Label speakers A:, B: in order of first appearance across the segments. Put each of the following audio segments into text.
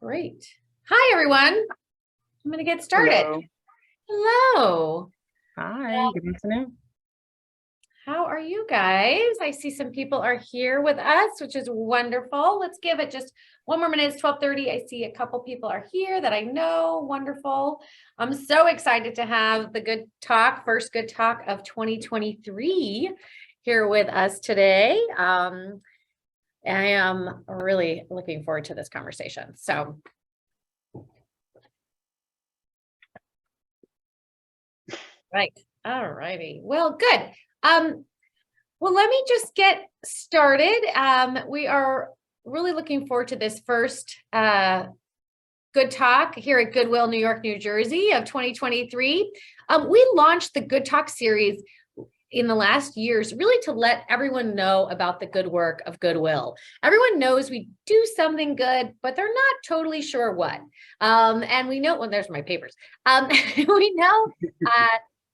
A: Great. Hi, everyone. I'm going to get started. Hello.
B: Hi, good afternoon.
A: How are you guys? I see some people are here with us, which is wonderful. Let's give it just one more minute. It's 12:30. I see a couple people are here that I know. Wonderful. I'm so excited to have the Good Talk, first Good Talk of 2023 here with us today. I am really looking forward to this conversation. So right. All righty. Well, good. Well, let me just get started. We are really looking forward to this first Good Talk here at Goodwill, New York, New Jersey of 2023. We launched the Good Talk series in the last years, really to let everyone know about the good work of Goodwill. Everyone knows we do something good, but they're not totally sure what. And we know, well, there's my papers. We know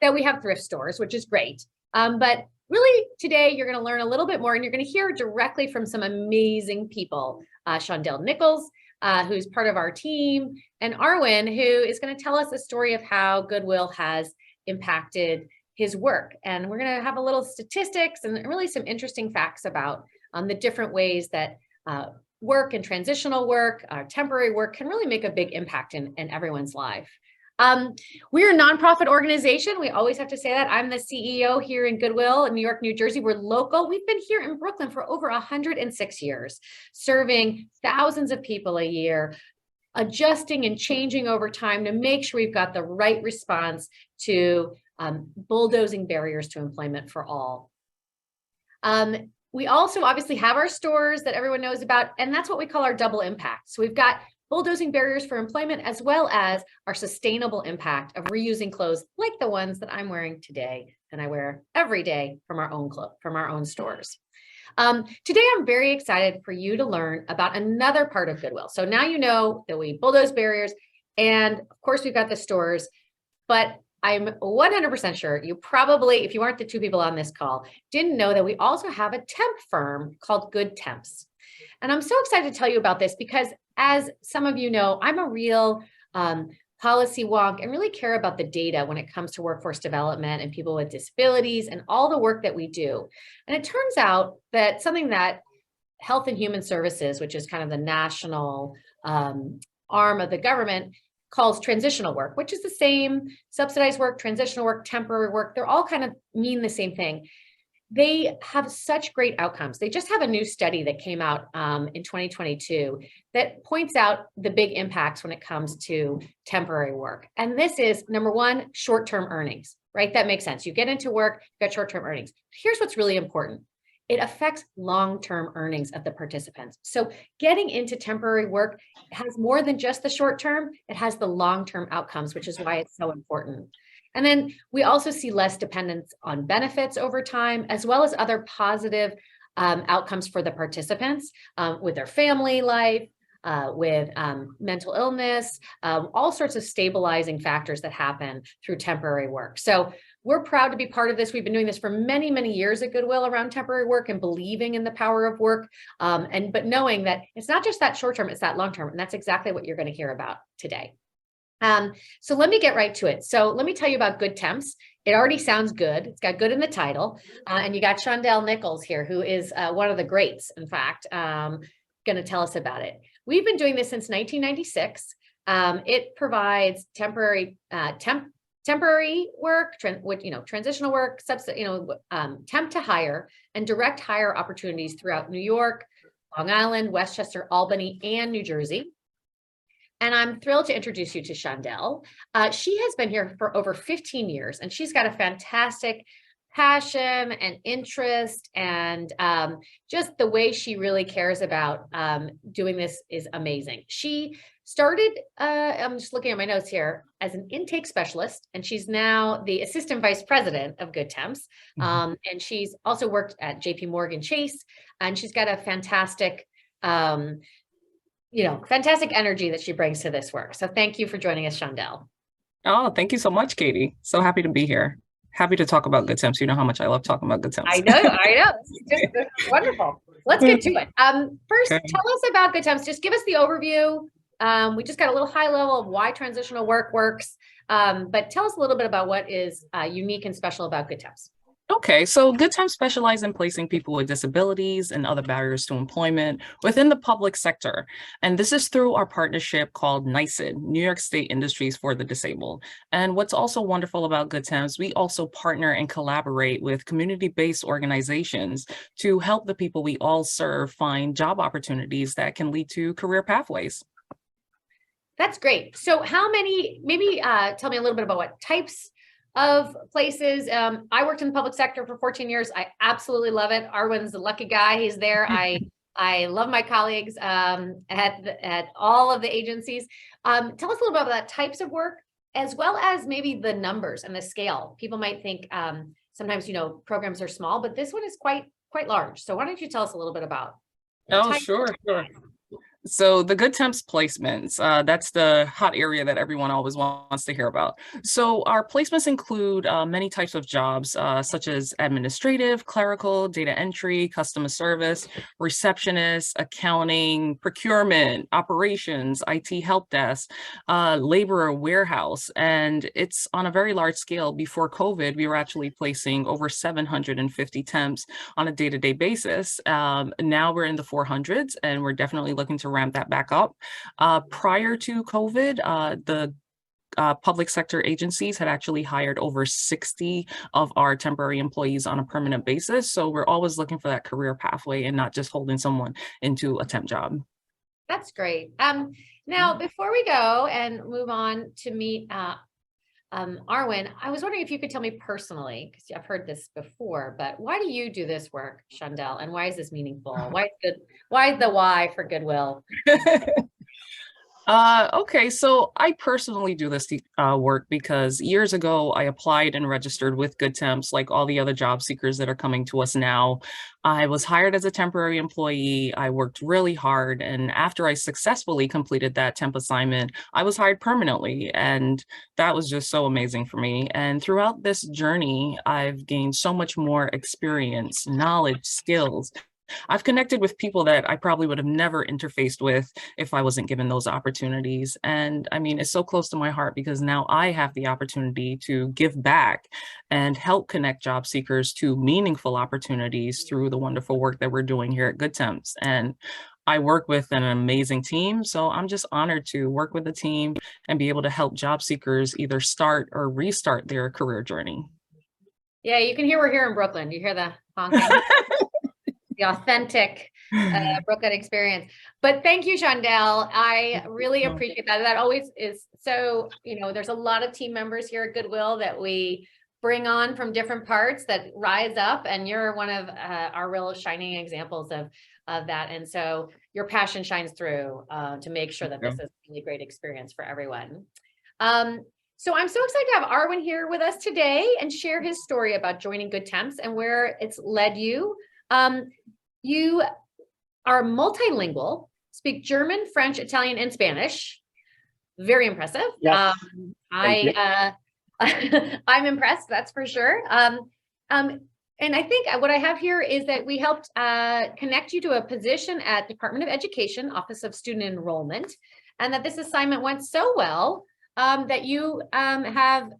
A: that we have thrift stores, which is great. But really today you're going to learn a little bit more, and you're going to hear directly from some amazing people. Shondelle Nicholls, who's part of our team, and Arwin, who is going to tell us the story of how Goodwill has impacted his work. And we're going to have a little statistics and really some interesting facts about the different ways that work and transitional work, temporary work can really make a big impact in everyone's life. We're a nonprofit organization. We always have to say that. I'm the CEO here in Goodwill in New York, New Jersey. We're local. We've been here in Brooklyn for over 106 years, serving thousands of people a year, adjusting and changing over time to make sure we've got the right response to bulldozing barriers to employment for all. We also obviously have our stores that everyone knows about, and that's what we call our double impact. So we've got bulldozing barriers for employment, as well as our sustainable impact of reusing clothes like the ones that I'm wearing today and I wear every day from our own stores. Today, I'm very excited for you to learn about another part of Goodwill. So now you know that we bulldoze barriers, and of course we've got the stores, but I'm 100% sure you probably, if you aren't the two people on this call, didn't know that we also have a temp firm called GoodTemps. And I'm so excited to tell you about this because, as some of you know, I'm a real policy wonk and really care about the data when it comes to workforce development and people with disabilities and all the work that we do. And it turns out that something that Health and Human Services, which is kind of the national arm of the government, calls transitional work, which is the same: subsidized work, transitional work, temporary work. They're all kind of mean the same thing. They have such great outcomes. They just have a new study that came out in 2022 that points out the big impacts when it comes to temporary work. And this is, number one, short-term earnings, right? That makes sense. You get into work, you got short-term earnings. Here's what's really important. It affects long-term earnings of the participants. So getting into temporary work has more than just the short-term, it has the long-term outcomes, which is why it's so important. And then we also see less dependence on benefits over time, as well as other positive outcomes for the participants with their family life, with mental illness, all sorts of stabilizing factors that happen through temporary work. So we're proud to be part of this. We've been doing this for many, many years at Goodwill around temporary work and believing in the power of work, but knowing that it's not just that short term, it's that long term. And that's exactly what you're going to hear about today. So let me get right to it. So let me tell you about GoodTemps. It already sounds good. It's got good in the title. And you got Shondelle Nicholls here, who is one of the greats, in fact, going to tell us about it. We've been doing this since 1996. It provides temporary work, transitional work, temp to hire, and direct hire opportunities throughout New York, Long Island, Westchester, Albany, and New Jersey. And I'm thrilled to introduce you to Shondelle. She has been here for over 15 years, and she's got a fantastic passion and interest, and just the way she really cares about doing this is amazing. She started, I'm just looking at my notes here, as an intake specialist, and she's now the Assistant Vice President of GoodTemps. And she's also worked at JP Chase, and she's got a fantastic fantastic energy that she brings to this work. So thank you for joining us, Shondelle.
B: Oh, thank you so much, Katie. So happy to be here. Happy to talk about GoodTemps. You know how much I love talking about GoodTemps.
A: I know. This is wonderful. Let's get to it. First, tell us about GoodTemps. Just give us the overview. We just got a little high level of why transitional work works, but tell us a little bit about what is unique and special about GoodTemps.
B: Okay, so GoodTemps specialize in placing people with disabilities and other barriers to employment within the public sector. And this is through our partnership called NYC, New York State Industries for the Disabled. And what's also wonderful about GoodTemps, we also partner and collaborate with community-based organizations to help the people we all serve find job opportunities that can lead to career pathways.
A: That's great. So how many, maybe tell me a little bit about what types of places. I worked in the public sector for 14 years. I absolutely love it. Arwin's the lucky guy. He's there. I love my colleagues at all of the agencies. Tell us a little bit about that types of work, as well as maybe the numbers and the scale. People might think sometimes, you know, programs are small, but this one is quite large. So why don't you tell us a little bit about the
B: Oh, sure. So the GoodTemps placements, that's the hot area that everyone always wants to hear about. So our placements include many types of jobs, such as administrative, clerical, data entry, customer service, receptionist, accounting, procurement, operations, IT help desk, laborer, warehouse. And it's on a very large scale. Before COVID, we were actually placing over 750 temps on a day-to-day basis. Now we're in the 400s, and we're definitely looking to ramp that back up. Prior to COVID, the public sector agencies had actually hired over 60 of our temporary employees on a permanent basis. So we're always looking for that career pathway and not just holding someone into a temp job.
A: That's great. Now, before we go and move on to meet Arwin, I was wondering if you could tell me personally, because I've heard this before, but why do you do this work, Shondelle, and why is this meaningful? Why is good? Why the why for Goodwill?
B: Okay, so I personally do this work because years ago I applied and registered with GoodTemps, like all the other job seekers that are coming to us now. I was hired as a temporary employee. I worked really hard, and after I successfully completed that temp assignment, I was hired permanently, and that was just so amazing for me. And throughout this journey, I've gained so much more experience, knowledge, skills. I've connected with people that I probably would have never interfaced with if I wasn't given those opportunities. And I mean, it's so close to my heart because now I have the opportunity to give back and help connect job seekers to meaningful opportunities through the wonderful work that we're doing here at GoodTemps. And I work with an amazing team, so I'm just honored to work with the team and be able to help job seekers either start or restart their career journey.
A: Yeah, you can hear we're here in Brooklyn. You hear the honking? The authentic Brooklyn experience. But thank you, Shondelle. I really appreciate that. That always is so, you know, there's a lot of team members here at Goodwill that we bring on from different parts that rise up, and you're one of our real shining examples of that. And so your passion shines through to make sure that this is a really great experience for everyone. So I'm so excited to have Arwin here with us today and share his story about joining GoodTemps and where it's led you. You are multilingual, speak German, French, Italian, and Spanish. Very impressive.
C: Yes.
A: I'm impressed, that's for sure. And I think what I have here is that we helped connect you to a position at Department of Education, Office of Student Enrollment, and that this assignment went so well that you have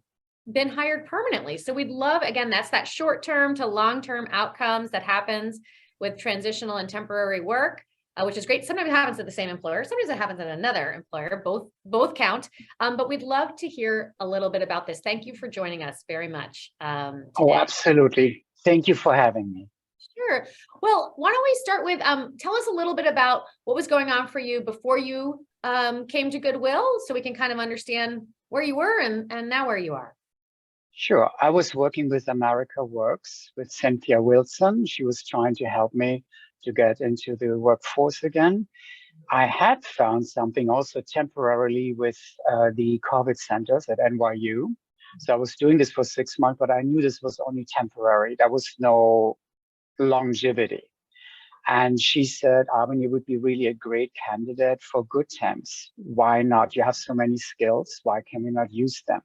A: been hired permanently. So we'd love, again, that's that short-term to long-term outcomes that happens with transitional and temporary work, which is great. Sometimes it happens at the same employer. Sometimes it happens at another employer. Both count. But we'd love to hear a little bit about this. Thank you for joining us very much.
C: Oh, absolutely. Thank you for having me.
A: Sure. Well, why don't we start with, tell us a little bit about what was going on for you before you came to Goodwill, so we can kind of understand where you were and now where you are.
C: Sure. I was working with America Works with Cynthia Wilson. She was trying to help me to get into the workforce again. I had found something also temporarily with the COVID centers at NYU. So I was doing this for 6 months, but I knew this was only temporary. There was no longevity. And she said, Arwin, you would be really a great candidate for GoodTemps. Why not? You have so many skills. Why can we not use them?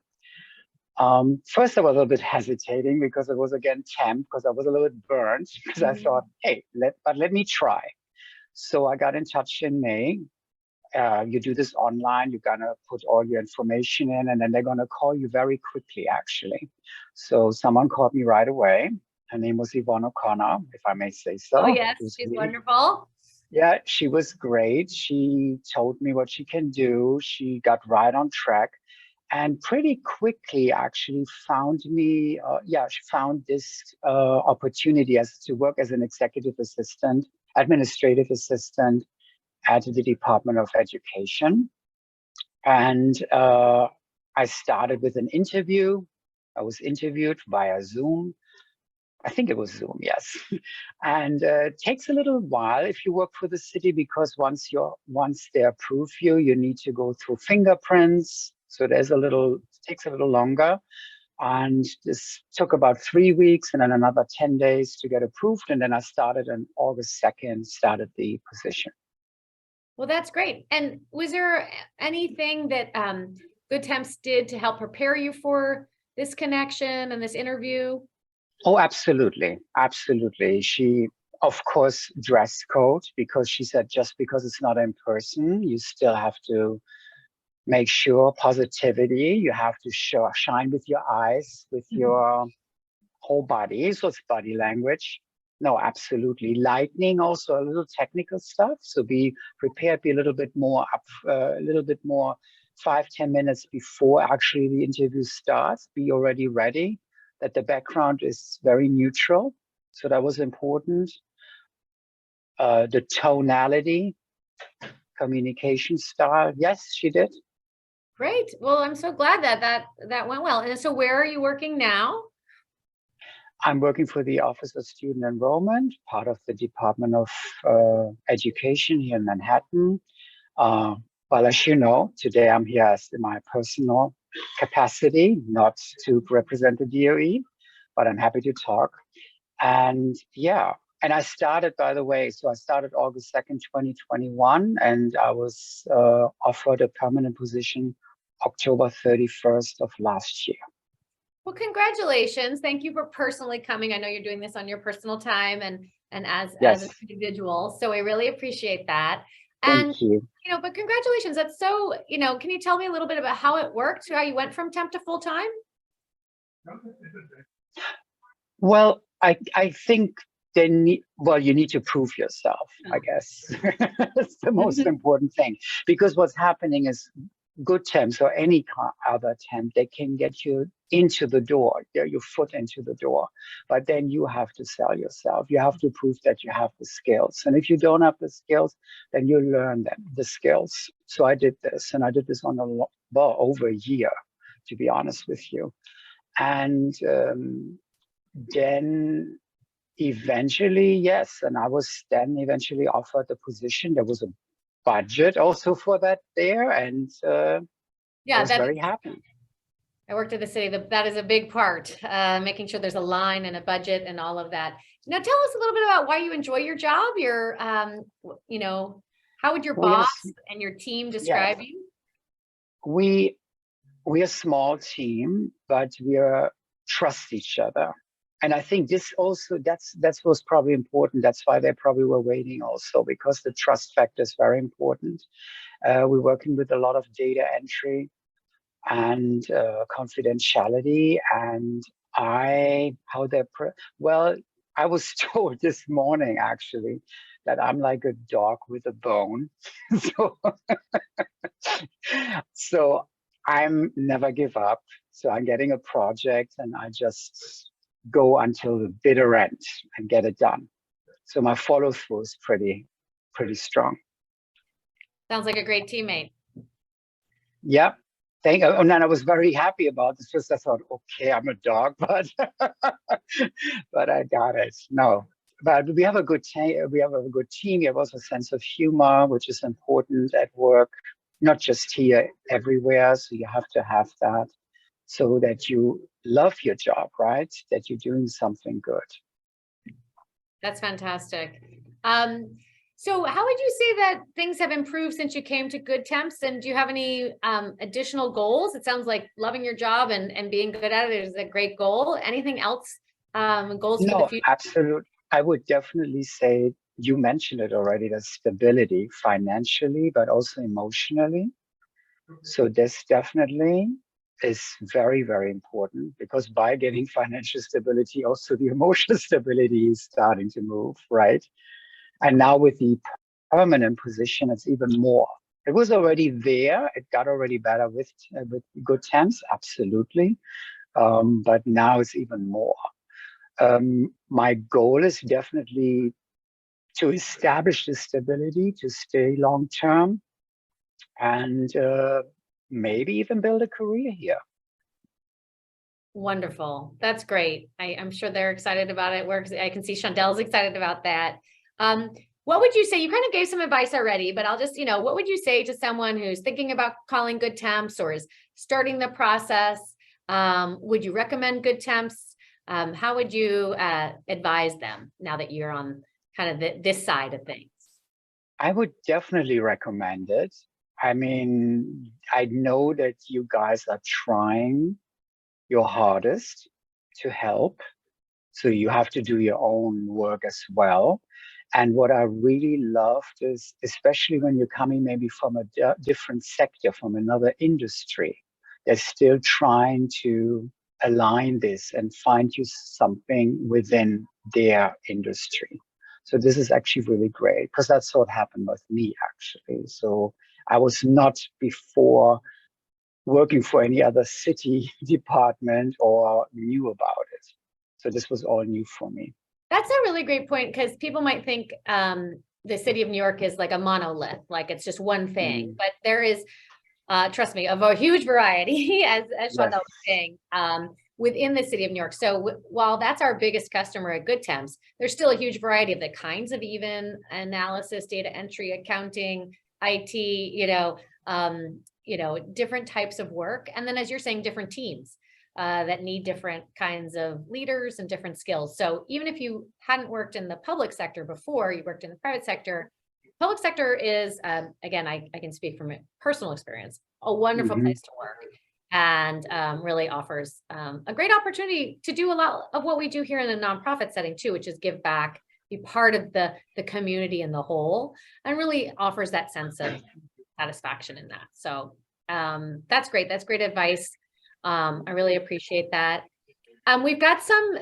C: First, I was a little bit hesitating because it was again temp, because I was a little bit burnt because I thought, hey, let me try. So I got in touch in May you do this online, you're gonna put all your information in, and then they're gonna call you very quickly, actually. So someone called me right away. Her name was Yvonne O'Connor, if I may say so.
A: Oh yes, she's wonderful.
C: Yeah, she was great. She told me what she can do. She got right on track and pretty quickly actually found me, she found this opportunity to work as an executive assistant, administrative assistant at the Department of Education. And I started with an interview. I was interviewed via Zoom. I think it was Zoom, yes. And it takes a little while if you work for the city, because once they approve you, you need to go through fingerprints. So it takes a little longer. And this took about 3 weeks and then another 10 days to get approved. And then I started on August 2nd, started the position.
A: Well, that's great. And was there anything that GoodTemps did to help prepare you for this connection and this interview?
C: Oh, absolutely. Absolutely. She, of course, dress code, because she said just because it's not in person, you still have to make sure positivity. You have to shine with your eyes, with your whole body. So it's body language. No, absolutely. Lightning, also a little technical stuff. So be prepared, be a little bit more 5-10 minutes before actually the interview starts. Be already ready, that the background is very neutral. So that was important. The tonality, communication style. Yes, she did.
A: Great. Well, I'm so glad that went well. And so where are you working now?
C: I'm working for the Office of Student Enrollment, part of the Department of Education here in Manhattan. Well, as you know, today I'm here as in my personal capacity, not to represent the DOE, but I'm happy to talk. And yeah, and I started, by the way, so I started August 2nd, 2021, and I was offered a permanent position October 31st of last year.
A: Well, congratulations. Thank you for personally coming. I know you're doing this on your personal time and as an individual. So I really appreciate that. And,
C: thank you.
A: But congratulations. That's so, can you tell me a little bit about how it worked, how you went from temp to full time?
C: Well, I think you need to prove yourself, I guess. That's the most important thing, because what's happening is GoodTemps or any other temp, they can get you into the door, get your foot into the door, but then you have to sell yourself. You have to prove that you have the skills. And if you don't have the skills, then you learn the skills. So I did this, and I did this on over a year, to be honest with you. And then eventually, yes, and I was then eventually offered the position. There was a budget also for that there, and I was very happy.
A: I worked at the city. That is a big part, making sure there's a line and a budget and all of that. Now, tell us a little bit about why you enjoy your job. Your, how would your boss and your team describe you?
C: We're a small team, but we trust each other. And I think this also, that's what's probably important. That's why they probably were waiting also, because the trust factor is very important. We're working with a lot of data entry and confidentiality. And I was told this morning, actually, that I'm like a dog with a bone. So I'm never give up. So I'm getting a project and I just go until the bitter end and get it done. So my follow through is pretty strong.
A: Sounds like a great teammate.
C: Yeah. Thank you. And then I was very happy about this. First I thought, okay, I'm a dog, but but I got it. No. But we have a good team. We have a good team. We have also a sense of humor, which is important at work, not just here, everywhere. So you have to have that, so that you love your job, right? That you're doing something good.
A: That's fantastic. So how would you say that things have improved since you came to GoodTemps? And do you have any additional goals? It sounds like loving your job and being good at it is a great goal. Anything else, goals for the future?
C: Absolutely. I would definitely say you mentioned it already, the stability financially, but also emotionally. So this definitely is very, very important, because by getting financial stability, also the emotional stability is starting to move, right? And now with the permanent position, it's even more. It was already there. It got already better with GoodTemps, absolutely. But now it's even more. My goal is definitely to establish the stability, to stay long term, and maybe even build a career here.
A: Wonderful. That's great. I'm sure they're excited about it. I can see Shondelle's excited about that. What would you say? You kind of gave some advice already, but I'll just, what would you say to someone who's thinking about calling GoodTemps or is starting the process? Would you recommend GoodTemps? How would you advise them now that you're on kind of this side of things?
C: I would definitely recommend it. I mean, I know that you guys are trying your hardest to help. So you have to do your own work as well. And what I really loved is, especially when you're coming maybe from a different sector, from another industry, they're still trying to align this and find you something within their industry. So this is actually really great, because that's what happened with me, actually. So I was not before working for any other city department or knew about it. So this was all new for me.
A: That's a really great point, because people might think the city of New York is like a monolith, like it's just one thing, but there is, trust me, of a huge variety, as Shondelle was saying, within the city of New York. So while that's our biggest customer at GoodTemps, there's still a huge variety of the kinds of even analysis, data entry, accounting, IT, different types of work. And then, as you're saying, different teams that need different kinds of leaders and different skills. So even if you hadn't worked in the public sector before, you worked in the private sector, public sector is, again, I can speak from personal experience, a wonderful place to work, and really offers a great opportunity to do a lot of what we do here in the nonprofit setting too, which is give back, be part of the community in the whole, and really offers that sense of satisfaction in that. So that's great. That's great advice. I really appreciate that. We've got some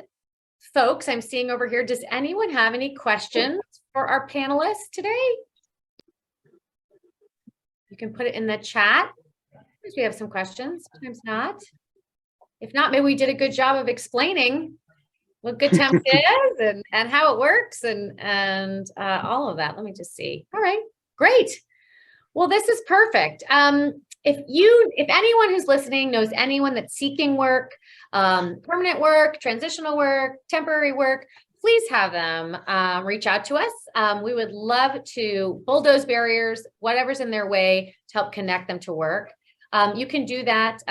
A: folks I'm seeing over here. Does anyone have any questions for our panelists today? You can put it in the chat. Sometimes we have some questions, sometimes not. If not, maybe we did a good job of explaining what GoodTemps is and how it works and all of that. Let me just see. All right, great. Well, this is perfect. If anyone who's listening knows anyone that's seeking work, permanent work, transitional work, temporary work, please have them reach out to us. We would love to bulldoze barriers, whatever's in their way, to help connect them to work. You can do that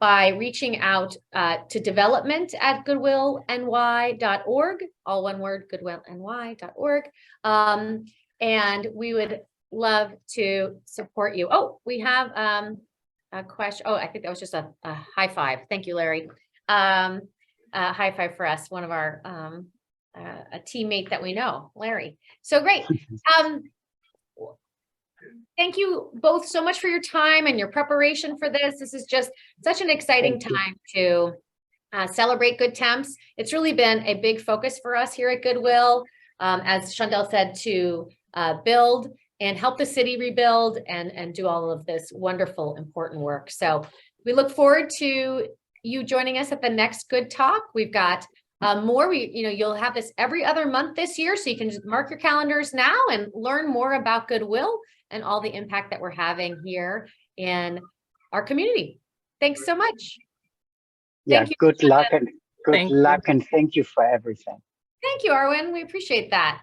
A: by reaching out to development@goodwillny.org, all one word, goodwillny.org. And we would love to support you. Oh, we have a question. Oh, I think that was just a high five. Thank you, Larry. A high five for us, one of our a teammate that we know, Larry. So great. Thank you both so much for your time and your preparation for this. This is just such an exciting time to celebrate GoodTemps. It's really been a big focus for us here at Goodwill, as Shondelle said, to build and help the city rebuild and do all of this wonderful, important work. So we look forward to you joining us at the next Good Talk. We've got more. You'll have this every other month this year, so you can just mark your calendars now and learn more about Goodwill and all the impact that we're having here in our community. Thanks so much.
C: Yeah, good luck and thank you for everything.
A: Thank you, Arwin. We appreciate that.